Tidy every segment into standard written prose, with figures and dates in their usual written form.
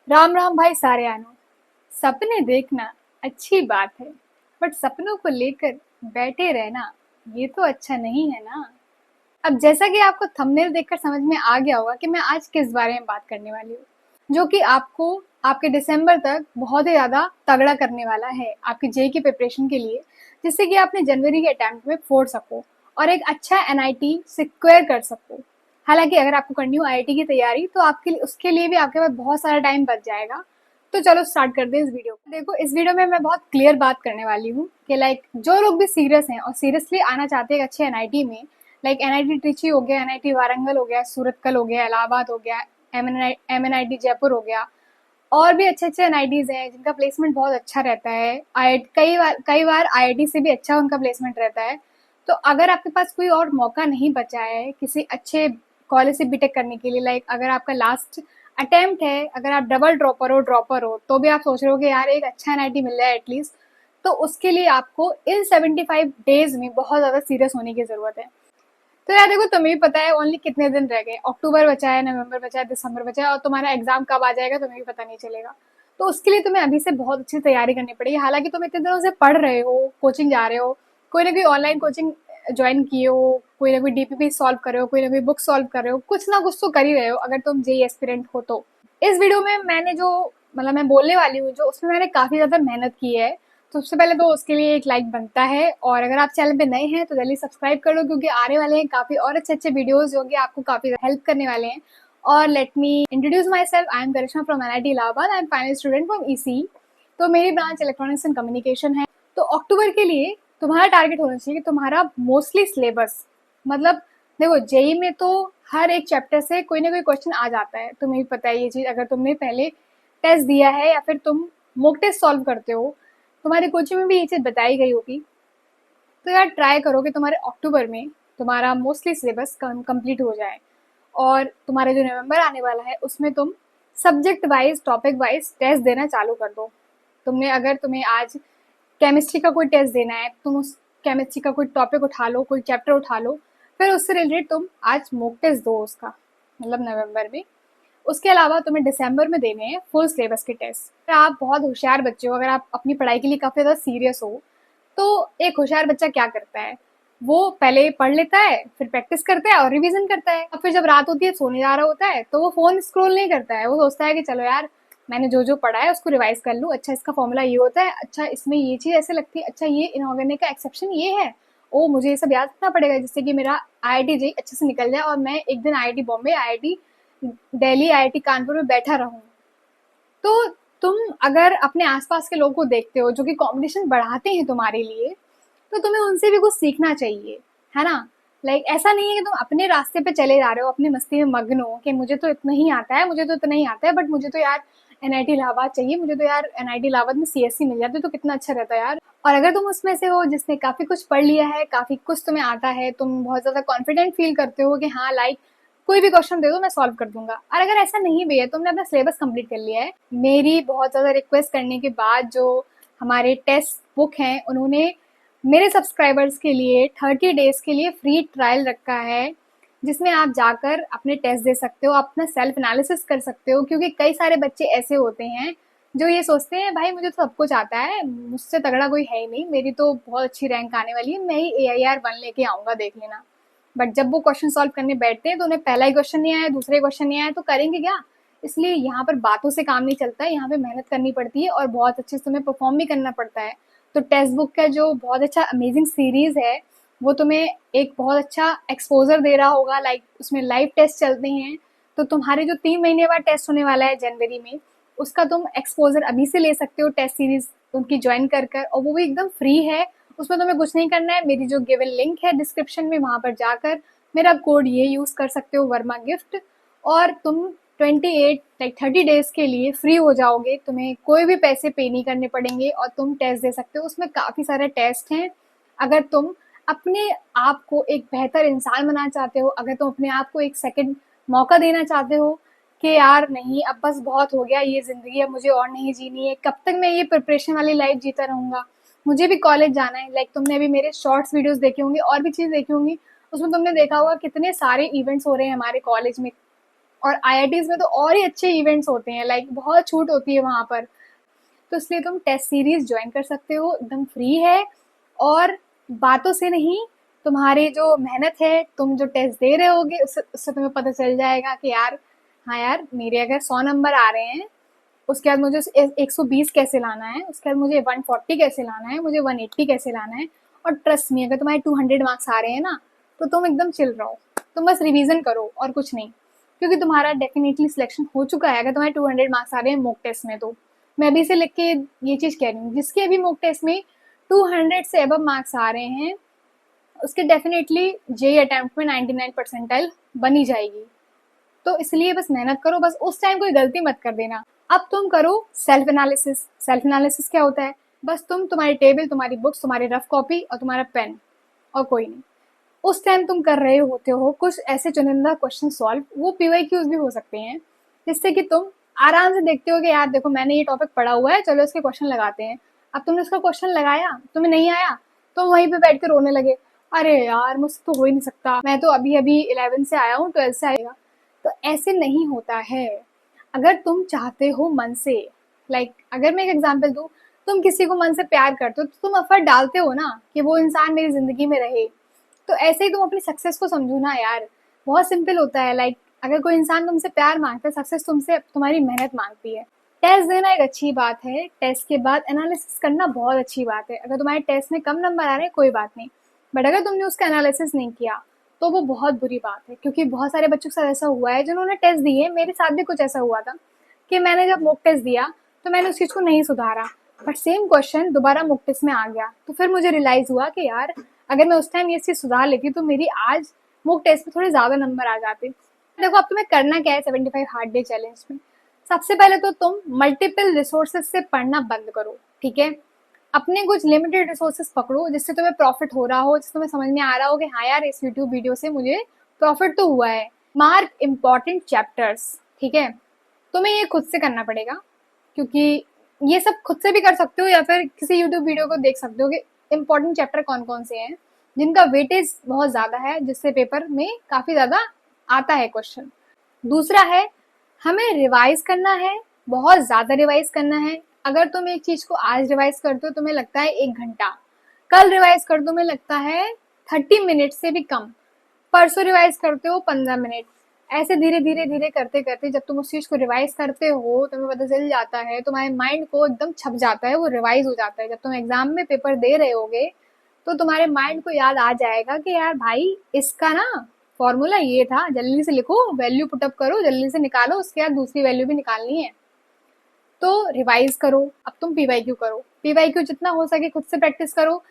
राम राम भाई सारेयानो। सपने देखना अच्छी बात है, बट सपनों को लेकर बैठे रहना ये तो अच्छा नहीं है ना। अब जैसा कि आपको थंबनेल देखकर समझ में आ गया होगा कि मैं आज किस बारे में बात करने वाली हूँ, जो कि आपको आपके दिसंबर तक बहुत ही ज़्यादा तगड़ा करने वाला है आपकी जेई की प्रिपरेशन के लिए, जिससे कि आप अपने जनवरी के अटेम्प्ट में फोड़ सको और एक अच्छा एनआईटी सिक्योर कर सको। हालांकि अगर आपको करनी हो आईआईटी की तैयारी तो आपके लिए उसके लिए भी आपके पास बहुत सारा टाइम बच जाएगा। तो चलो स्टार्ट करते हैं इस वीडियो को। देखो, इस वीडियो में मैं बहुत क्लियर बात करने वाली हूँ कि जो लोग भी सीरियस हैं और सीरियसली आना चाहते हैं एक अच्छे एनआईटी में, एनआईटी ट्रिची हो गया, एनआईटी वारंगल हो गया, सूरतकल हो गया, इलाहाबाद हो गया, एमएनआईटी जयपुर हो गया, और भी अच्छे अच्छे एनआईटीज हैं जिनका प्लेसमेंट बहुत अच्छा रहता है। आई कई बार आईआईटी से भी अच्छा उनका प्लेसमेंट रहता है। तो अगर आपके पास कोई और मौका नहीं बचा है किसी अच्छे कॉलेज से बीटेक करने के लिए, अगर आपका लास्ट अटेम्प्ट है, अगर आप डबल ड्रॉपर हो तो भी आप सोच रहे हो कि यार एक अच्छा एनआईटी मिल जाए एटलीस्ट, तो उसके लिए आपको इन 75 डेज में बहुत ज़्यादा सीरियस होने की ज़रूरत है। तो यार देखो, तुम्हें भी पता है ओनली कितने दिन रह गए, अक्टूबर बचा है, नवंबर बचा है, दिसंबर बचा है, और तुम्हारा एग्जाम कब आ जाएगा तुम्हें भी पता नहीं चलेगा। तो उसके लिए तुम्हें अभी से बहुत अच्छी तैयारी करनी पड़ेगी। हालांकि तुम इतने दिनों से पढ़ रहे हो, कोचिंग जा रहे हो, कोई ना कोई ऑनलाइन कोचिंग ज्वाइन किए हो, कोई ना कोई डीपीपी सॉल्व कर रहे हो, कोई ना कोई बुक सॉल्व कर रहे हो, कुछ ना कुछ तो कर ही रहे हो अगर तुम जेई एस्पिरेंट हो तो। इस वीडियो में मैंने जो मैं बोलने वाली हूँ, जो उसमें मैंने काफी ज्यादा मेहनत की है, तो सबसे पहले तो उसके लिए एक लाइक बनता है, और अगर आप चैनल पे नए हैं तो जल्दी सब्सक्राइब कर लो, क्योंकि आने वाले हैं काफी और अच्छे अच्छे वीडियोस जो कि आपको काफी हेल्प करने वाले हैं। और let me introduce myself, I am Karishma from NIT Allahabad, I am final student from EC. तो मेरी ब्रांच इलेक्ट्रॉनिक्स एंड कम्युनिकेशन है। तो अक्टूबर के लिए तुम्हारा टारगेट होना चाहिए कि तुम्हारा मोस्टली सिलेबस, मतलब देखो जेई में तो हर एक चैप्टर से कोई ना कोई क्वेश्चन आ जाता है, तुम्हें भी पता है ये चीज, अगर तुमने पहले टेस्ट दिया है या फिर तुम मोक टेस्ट सॉल्व करते हो, तुम्हारी कोचिंग में भी ये चीज बताई गई होगी। तो यार ट्राई करो कि तुम्हारे अक्टूबर में तुम्हारा मोस्टली सिलेबस कंप्लीट हो जाए, और तुम्हारा जो नवंबर आने वाला है उसमें तुम subject wise topic wise test देना चालू कर दो। अगर तुम्हें आज केमिस्ट्री का कोई टेस्ट देना है, तुम उस केमिस्ट्री का कोई टॉपिक उठा लो, कोई चैप्टर उठा लो, फिर उससे रिलेटेड तुम आज मोक टेस्ट दो उसका, मतलब नवंबर में। उसके अलावा तुम्हें दिसंबर में देने हैं फुल सिलेबस के टेस्ट। अगर आप बहुत होशियार बच्चे हो, अगर आप अपनी पढ़ाई के लिए काफी ज्यादा सीरियस हो, तो एक होशियार बच्चा क्या करता है, वो पहले पढ़ लेता है, फिर प्रैक्टिस करता है और रिवीजन करता है, और फिर जब रात होती है सोने जा रहा होता है तो वो फोन स्क्रॉल नहीं करता है, वो सोचता है कि चलो यार मैंने जो जो पढ़ा है उसको रिवाइज कर लूँ, अच्छा इसका फॉर्मूला ये होता है, अच्छा इसमें ये चीज ऐसे लगती है, अच्छा ये इनऑर्गेनिक का एक्सेप्शन ये है, ओ मुझे ये सब याद रखना पड़ेगा जिससे कि मेरा आईआईटी जेई अच्छे से निकल जाए और मैं एक दिन IIT Bombay, IIT Delhi, IIT Kanpur में बैठा रहूं। तो तुम अगर अपने आसपास के लोगों को देखते हो जो कि कंपटीशन बढ़ाते हैं तुम्हारे लिए, तो तुम्हें उनसे भी कुछ सीखना चाहिए, है ना। ऐसा नहीं है कि तुम अपने रास्ते पे चले जा रहे हो, अपनी मस्ती में मग्न हो कि मुझे तो इतना ही आता है, मुझे तो इतना ही आता है, बट मुझे तो यार एनआईटी इलाहाबाद चाहिए, मुझे तो यार एनआईटी इलाहाबाद में सीएससी मिल जाती तो कितना अच्छा रहता है यार। और अगर तुम उसमें से हो जिसने काफी कुछ पढ़ लिया है, काफी कुछ तुम्हें आता है, तुम बहुत ज्यादा कॉन्फिडेंट फील करते हो कि हाँ कोई भी क्वेश्चन दे दो मैं सॉल्व कर दूंगा, और अगर ऐसा नहीं भी है, तुमने अपना सिलेबस कंप्लीट कर लिया है, मेरी बहुत ज्यादा रिक्वेस्ट करने के बाद जो हमारे टेस्ट बुक हैं उन्होंने मेरे सब्सक्राइबर्स के लिए 30 डेज के लिए फ्री ट्रायल रखा है, जिसमें आप जाकर अपने टेस्ट दे सकते हो, अपना सेल्फ एनालिसिस कर सकते हो, क्योंकि कई सारे बच्चे ऐसे होते हैं जो ये सोचते हैं भाई मुझे तो सब कुछ आता है, मुझसे तगड़ा कोई है ही नहीं, मेरी तो बहुत अच्छी रैंक आने वाली है, मैं ही AIR 1 लेके आऊंगा देख लेना। बट जब वो क्वेश्चन सॉल्व करने बैठते हैं तो उन्हें पहला ही क्वेश्चन नहीं आया, दूसरे क्वेश्चन नहीं आया, तो करेंगे क्या। इसलिए यहाँ पर बातों से काम नहीं चलता है, यहाँ पे मेहनत करनी पड़ती है और बहुत अच्छे से तुम्हें परफॉर्म भी करना पड़ता है। तो टेक्स्ट बुक का जो बहुत अच्छा अमेजिंग सीरीज है, वो तुम्हें एक बहुत अच्छा एक्सपोजर दे रहा होगा, उसमें लाइव टेस्ट चलते हैं। तो तुम्हारे जो 3 महीने बाद टेस्ट होने वाला है जनवरी में, उसका तुम एक्सपोजर अभी से ले सकते हो, टेस्ट सीरीज उनकी ज्वाइन कर और वो भी एकदम फ्री है। उसमें तुम्हें कुछ नहीं करना है, मेरी जो गिवन लिंक है डिस्क्रिप्शन में वहां पर जाकर मेरा कोड ये यूज कर सकते हो, वर्मा गिफ्ट, और तुम 30 डेज के लिए फ्री हो जाओगे, तुम्हें कोई भी पैसे पे नहीं करने पड़ेंगे और तुम टेस्ट दे सकते हो। उसमें काफी सारे टेस्ट हैं। अगर तुम अपने आप को एक बेहतर इंसान बनाना चाहते हो, अगर तुम अपने आप को एक सेकंड मौका देना चाहते हो कि यार नहीं अब बस बहुत हो गया ये जिंदगी, अब मुझे और नहीं जीनी है, कब तक मैं ये प्रिपरेशन वाली लाइफ जीता रहूंगा, मुझे भी कॉलेज जाना है। तुमने अभी मेरे शॉर्ट्स वीडियोस देखे होंगे और भी चीज देखी होंगी, उसमें तुमने देखा होगा कितने सारे इवेंट्स हो रहे हैं हमारे कॉलेज में, और आईआईटीज में तो और ही अच्छे इवेंट्स होते हैं, लाइक बहुत छूट होती है वहाँ पर। तो इसलिए तुम टेस्ट सीरीज ज्वाइन कर सकते हो, एकदम फ्री है। और बातों से नहीं, तुम्हारी जो मेहनत है, तुम जो टेस्ट दे रहे होगे उससे तुम्हें पता चल जाएगा कि यार हाँ यार, मेरे अगर 100 नंबर आ रहे हैं, उसके बाद मुझे 120 कैसे लाना है, उसके बाद मुझे 140 कैसे लाना है, मुझे 180 कैसे लाना है। और ट्रस्ट मी, अगर तुम्हारे 200 मार्क्स आ रहे हैं ना, तो तुम एकदम चिल रहो, तुम बस रिवीजन करो और कुछ नहीं, क्योंकि तुम्हारा डेफिनेटली सिलेक्शन हो चुका है अगर तुम्हारे 200 मार्क्स आ रहे हैं मॉक टेस्ट में। तो मैं अभी से लिख के ये चीज़ कह रही हूँ, जिसके अभी मॉक टेस्ट में 200 से अबव मार्क्स आ रहे हैं, उसके डेफिनेटली जेई अटेम्प्ट में 99 परसेंटाइल बनी जाएगी। तो इसलिए बस मेहनत करो, बस उस टाइम कोई गलती मत कर देना। अब तुम करो सेल्फ एनालिसिस। सेल्फ एनालिसिस क्या होता है? बस तुम्हारी टेबल, तुम्हारी बुक्स, तुम्हारी रफ कॉपी और तुम्हारा पेन, और कोई नहीं। उस टाइम तुम कर रहे होते हो कुछ ऐसे चुनिंदा क्वेश्चन सॉल्व, वो पीवाईक्यूज भी हो सकते हैं, जिससे कि तुम आराम से देखते हो कि यार देखो मैंने ये टॉपिक पढ़ा हुआ है, चलो इसके क्वेश्चन लगाते हैं। अब तुमने उसका क्वेश्चन लगाया, तुम्हें नहीं आया, तो वहीं पे बैठ के रोने लगे, अरे यार मुझसे तो हो ही नहीं सकता, मैं तो अभी अभी 11 से आया हूँ, 12 से आएगा। तो ऐसे नहीं होता है। अगर तुम चाहते हो मन से, लाइक अगर मैं एक एग्जांपल दूं, तुम किसी को मन से प्यार करते हो तो तुम एफर्ट डालते हो ना कि वो इंसान मेरी जिंदगी में रहे। तो ऐसे ही तुम अपनी सक्सेस को समझो ना यार, बहुत सिंपल होता है। लाइक अगर कोई इंसान तुमसे प्यार मांगता है, सक्सेस तुमसे तुम्हारी मेहनत मांगती है। टेस्ट देना एक अच्छी बात है, टेस्ट के बाद एनालिसिस करना बहुत अच्छी बात है। अगर तुम्हारे टेस्ट में कम नंबर आ रहे हैं कोई बात नहीं, बट अगर तुमने उसका एनालिसिस नहीं किया तो वो बहुत बुरी बात है। क्योंकि बहुत सारे बच्चों के साथ ऐसा हुआ है जिन्होंने टेस्ट दिए, मेरे साथ भी कुछ ऐसा हुआ था कि मैंने जब मॉक टेस्ट दिया तो मैंने उस चीज़ को नहीं सुधारा, बट सेम क्वेश्चन दोबारा मॉक टेस्ट में आ गया। तो फिर मुझे रियलाइज हुआ कि यार अगर मैं उस टाइम ये चीज़ सुधार लेती तो मेरी आज मॉक टेस्ट में थोड़े ज़्यादा नंबर आ जाते। देखो अब तुम्हें करना क्या है 75 हार्ड डे चैलेंज में। सबसे पहले तो तुम मल्टीपल रिसोर्सेज से पढ़ना बंद करो, ठीक है। अपने कुछ लिमिटेड रिसोर्सेज पकड़ो जिससे तुम्हें प्रॉफिट हो रहा हो, जिससे तुम्हें समझ में आ रहा हो कि हाँ यार इस यूट्यूब वीडियो से मुझे प्रॉफिट तो हुआ है। मार्क इम्पॉर्टेंट चैप्टर्स, ठीक है। तुम्हें ये खुद से करना पड़ेगा, क्योंकि ये सब खुद से भी कर सकते हो या फिर किसी यूट्यूब वीडियो को देख सकते हो कि इम्पोर्टेंट चैप्टर कौन कौन से हैं जिनका वेटेज बहुत ज़्यादा है, जिससे पेपर में काफ़ी ज़्यादा आता है क्वेश्चन। दूसरा है, हमें रिवाइज करना है, बहुत ज़्यादा रिवाइज करना है। अगर तुम एक चीज़ को आज रिवाइज करते हो तुम्हें लगता है 1 घंटा, कल रिवाइज कर दो तुम्हें लगता है 30 मिनट से भी कम, परसों रिवाइज करते हो 15 मिनट। ऐसे धीरे धीरे धीरे करते करते जब तुम उस चीज को रिवाइज करते हो तुम्हें पता चल जाता है, तुम्हारे माइंड को एकदम छप जाता है, वो रिवाइज हो जाता है। जब तुम एग्जाम में पेपर दे रहे होगे तो तुम्हारे माइंड को याद आ जाएगा कि यार भाई इसका ना फॉर्मूला ये था, जल्दी से लिखो, वैल्यू पुटअप करो, जल्दी से निकालो, उसके बाद दूसरी वैल्यू भी निकालनी है। तो रिवाइज करो। अब तुम पीवाईक्यू करो, पीवाईक्यू जितना हो सके खुद से प्रैक्टिस करो।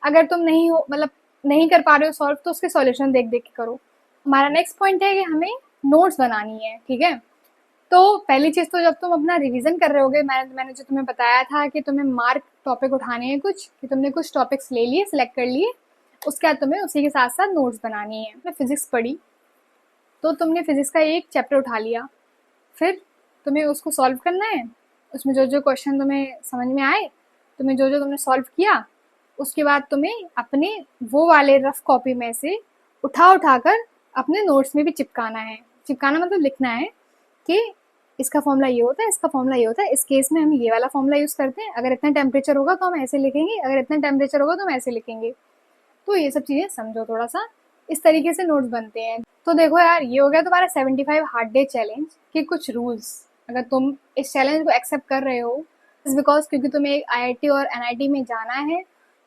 अगर तुम नहीं हो मतलब नहीं कर पा रहे हो सॉल्व, तो उसके सॉल्यूशन देख देख के करो। हमारा नेक्स्ट पॉइंट है कि हमें नोट्स बनानी है, ठीक है। तो पहली चीज तो जब तुम अपना रिवीजन कर रहे होगे, मैंने जो तुम्हें बताया था कि तुम्हें मार्क टॉपिक उठाने हैं कुछ, कि तुमने कुछ टॉपिक्स ले लिए, सिलेक्ट कर लिए, उसके बाद तुम्हें उसी के साथ साथ नोट्स बनानी है। मैं फिजिक्स पढ़ी तो तुमने फिजिक्स का एक चैप्टर उठा लिया, फिर तुम्हें उसको सॉल्व करना है। उसमें जो जो क्वेश्चन तुम्हें समझ में आए, तुम्हें जो जो तुमने सॉल्व किया, उसके बाद तुम्हें अपने वो वाले रफ कॉपी में से उठा उठाकर अपने नोट्स में भी चिपकाना है। चिपकाना मतलब लिखना है कि इसका फॉर्मूला ये होता है, इसका फॉर्मूला ये होता है, इस केस में हम ये वाला फॉर्मूला यूज करते हैं, अगर इतना टेम्परेचर होगा तो हम ऐसे लिखेंगे, अगर इतना टेम्परेचर होगा तो हम ऐसे लिखेंगे। तो ये सब चीजें समझो थोड़ा सा, इस तरीके से नोट्स बनते हैं। तो देखो यार, ये हो गया तुम्हारा 75 हार्ड डे चैलेंज के कुछ रूल्स। अगर तुम इस चैलेंज को एक्सेप्ट कर रहे हो बिकॉज क्योंकि तुम्हें एक आईआईटी और एनआईटी में जाना है,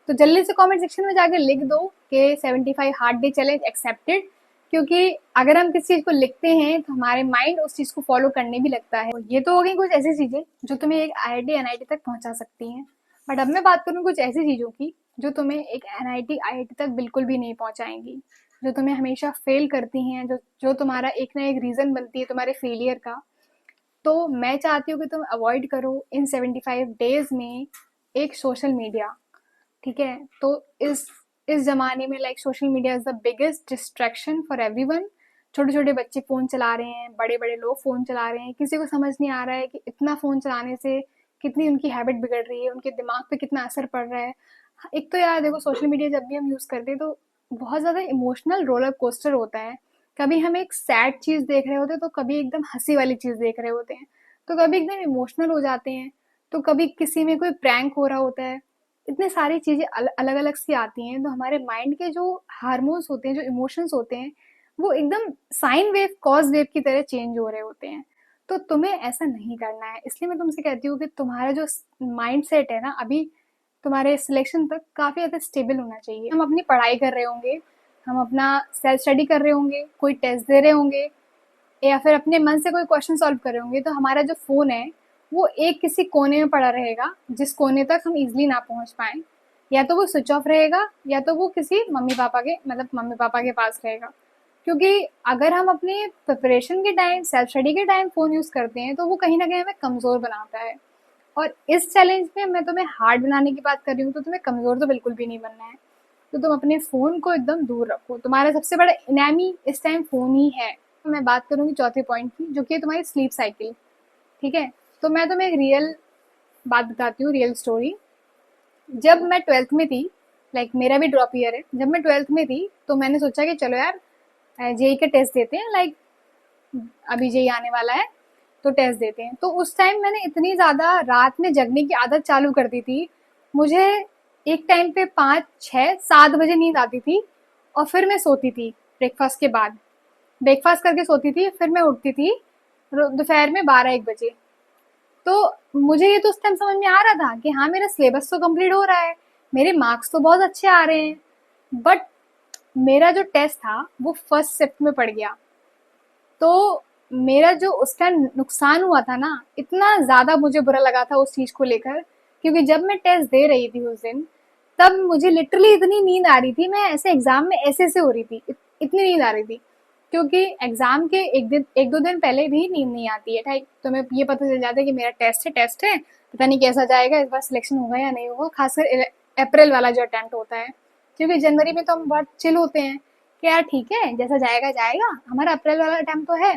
तो जल्दी से कमेंट सेक्शन में जाकर लिख दो कि 75 हार्ड डे चैलेंज एक्सेप्टेड। क्योंकि अगर हम किसी चीज को लिखते हैं तो हमारे माइंड उस चीज को फॉलो करने भी लगता है। ये तो हो गई कुछ ऐसी चीजें जो तुम्हें एक आईआईटी एनआईटी तक पहुंचा सकती हैं, बट अब मैं बात करूँ कुछ ऐसी चीजों की जो तुम्हें एक एनआईटी आईआईटी तक बिल्कुल भी नहीं पहुंचाएंगी, जो तुम्हें हमेशा फेल करती हैं, जो जो तुम्हारा एक ना एक रीजन बनती है तुम्हारे फेलियर का। तो मैं चाहती हूँ कि तुम अवॉइड करो इन 75 डेज में एक सोशल मीडिया, ठीक है। तो इस जमाने में like social media is the biggest distraction for everyone. छोटे छोटे बच्चे फोन चला रहे हैं, बड़े बड़े लोग फोन चला रहे हैं, किसी को समझ नहीं आ रहा है कि इतना फोन चलाने से कितनी उनकी हैबिट बिगड़ रही है, उनके दिमाग पे कितना असर पड़ रहा है। एक तो यार देखो, सोशल मीडिया जब भी हम यूज करते हैं तो बहुत ज्यादा इमोशनल रोलर कोस्टर होता है। कभी हम एक सैड चीज़ देख रहे होते हैं, तो कभी एकदम हँसी वाली चीज़ देख रहे होते हैं, तो कभी एकदम इमोशनल हो जाते हैं, तो कभी किसी में कोई प्रैंक हो रहा होता है। इतनी सारी चीज़ें अलग-अलग सी आती हैं, तो हमारे माइंड के जो हार्मोन्स होते हैं, जो इमोशंस होते हैं, वो एकदम साइन वेव, कॉज़ वेव की तरह चेंज हो रहे होते हैं। तो तुम्हें ऐसा नहीं करना है, इसलिए मैं तुमसे कहती हूँ कि तुम्हारा जो माइंडसेट है ना, अभी तुम्हारे सिलेक्शन तक काफ़ी ज़्यादा स्टेबल होना चाहिए। हम अपनी पढ़ाई कर रहे होंगे, हम अपना सेल्फ स्टडी कर रहे होंगे, कोई टेस्ट दे रहे होंगे, या फिर अपने मन से कोई क्वेश्चन सॉल्व कर रहे होंगे, तो हमारा जो फ़ोन है वो एक किसी कोने में पड़ा रहेगा, जिस कोने तक हम इजीली ना पहुंच पाए। या तो वो स्विच ऑफ रहेगा, या तो वो किसी मम्मी पापा के पास रहेगा। क्योंकि अगर हम अपने प्रिपरेशन के टाइम, सेल्फ स्टडी के टाइम फ़ोन यूज़ करते हैं, तो वो कहीं ना कहीं हमें कमज़ोर बनाता है। और इस चैलेंज में मैं तुम्हें हार्ड बनाने की बात कर रही हूँ, तो तुम्हें कमज़ोर तो बिल्कुल भी नहीं बनना है। तो तुम अपने फ़ोन को एकदम दूर रखो। तुम्हारा सबसे बड़ा इनेमी इस टाइम फ़ोन ही है। मैं बात करूँगी चौथे पॉइंट की, जो कि है तुम्हारी स्लीप साइकिल। ठीक है? तो मैं तुम्हें एक रियल बात बताती हूँ, रियल स्टोरी। जब मैं 12th में थी, लाइक मेरा भी ड्रॉप ईयर है, जब मैं 12th में थी, तो मैंने सोचा कि चलो यार जेईई का टेस्ट देते हैं, लाइक अभी जेईई आने वाला है, तो टेस्ट देते हैं। तो उस टाइम मैंने इतनी ज़्यादा रात में जगने की आदत चालू कर दी थी, मुझे एक टाइम पे 5, 6, 7 बजे नींद आती थी, और फिर मैं सोती थी ब्रेकफास्ट के बाद। ब्रेकफास्ट करके सोती थी, फिर मैं उठती थी दोपहर में 12-1 बजे। तो मुझे ये तो उस टाइम समझ में आ रहा था कि हाँ, मेरा सिलेबस तो कंप्लीट हो रहा है, मेरे मार्क्स तो बहुत अच्छे आ रहे हैं, बट मेरा जो टेस्ट था वो फर्स्ट शिफ्ट में पड़ गया। तो मेरा जो उस टाइम नुकसान हुआ था ना, इतना ज़्यादा मुझे बुरा लगा था उस चीज़ को लेकर, क्योंकि जब मैं टेस्ट दे रही थी उस दिन, तब मुझे लिटरली इतनी नींद आ रही थी, मैं ऐसे एग्ज़ाम में ऐसे हो रही थी, इतनी नींद आ रही थी। क्योंकि एग्ज़ाम के 1-2 दिन पहले भी नींद नहीं आती है, ठीक? तुम्हें ये पता चल जाता है कि मेरा टेस्ट है, पता नहीं कैसा जाएगा, इस बार सिलेक्शन होगा या नहीं होगा, खासकर अप्रैल वाला जो अटेम्प्ट होता है। क्योंकि जनवरी में तो हम बहुत चिल होते हैं कि यार ठीक है, जैसा जाएगा जाएगा, हमारा अप्रैल वाला अटेम्प्ट तो है।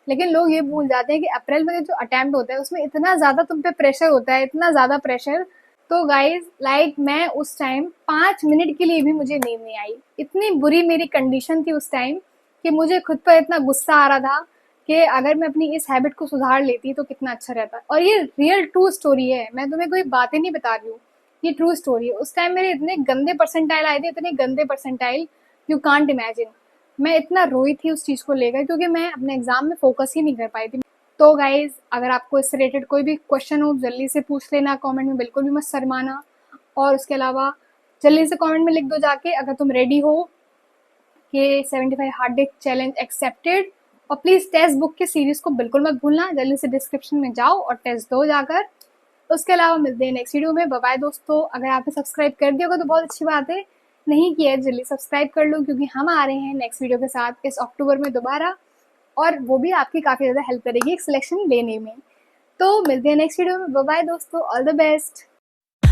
लेकिन लोग ये भूल जाते हैं कि अप्रैल में जो अटेम्प्ट होता है, उसमें इतना ज़्यादा तुम पे प्रेशर होता है, इतना ज़्यादा प्रेशर। तो गाइज, लाइक मैं उस टाइम 5 मिनट के लिए भी मुझे नींद नहीं आई। इतनी बुरी मेरी कंडीशन थी उस टाइम कि मुझे खुद पर इतना गुस्सा आ रहा था कि अगर मैं अपनी इस हैबिट को सुधार लेती तो कितना अच्छा रहता। और ये रियल ट्रू स्टोरी है, मैं तुम्हें कोई बातें नहीं बता रही हूँ, ये ट्रू स्टोरी है। उस टाइम मेरे इतने गंदे परसेंटाइल आए थे, इतने गंदे परसेंटाइल, यू कांट इमेजिन। मैं इतना रोई थी उस चीज़ को लेकर, क्योंकि मैं अपने एग्जाम में फोकस ही नहीं कर पाई थी। तो गाइज, अगर आपको इससे रिलेटेड कोई भी क्वेश्चन हो, जल्दी से पूछ लेना कमेंट में, बिल्कुल भी मत शर्माना। और उसके अलावा जल्दी से कमेंट में लिख दो जाके अगर तुम रेडी हो कि 75 हार्ड डिस्क चैलेंज एक्सेप्टेड। और प्लीज़ टेक्स्ट बुक के सीरीज़ को बिल्कुल मत भूलना, जल्दी से डिस्क्रिप्शन में जाओ और टेस्ट दो जाकर। उसके अलावा मिलते हैं नेक्स्ट वीडियो में। बाय बाय दोस्तों। अगर आपने सब्सक्राइब कर दिया होगा तो बहुत अच्छी बात है, नहीं किया है जल्दी सब्सक्राइब कर लो, क्योंकि हम आ रहे हैं नेक्स्ट वीडियो के साथ इस अक्टूबर में दोबारा, और वो भी आपकी काफ़ी ज़्यादा हेल्प करेगी एक सिलेक्शन लेने में। तो मिलते हैं नेक्स्ट वीडियो में। बाय बाय दोस्तों, all the best.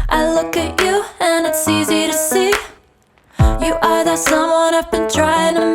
I look at you and it's easy to see you are that someone I've been trying to meet.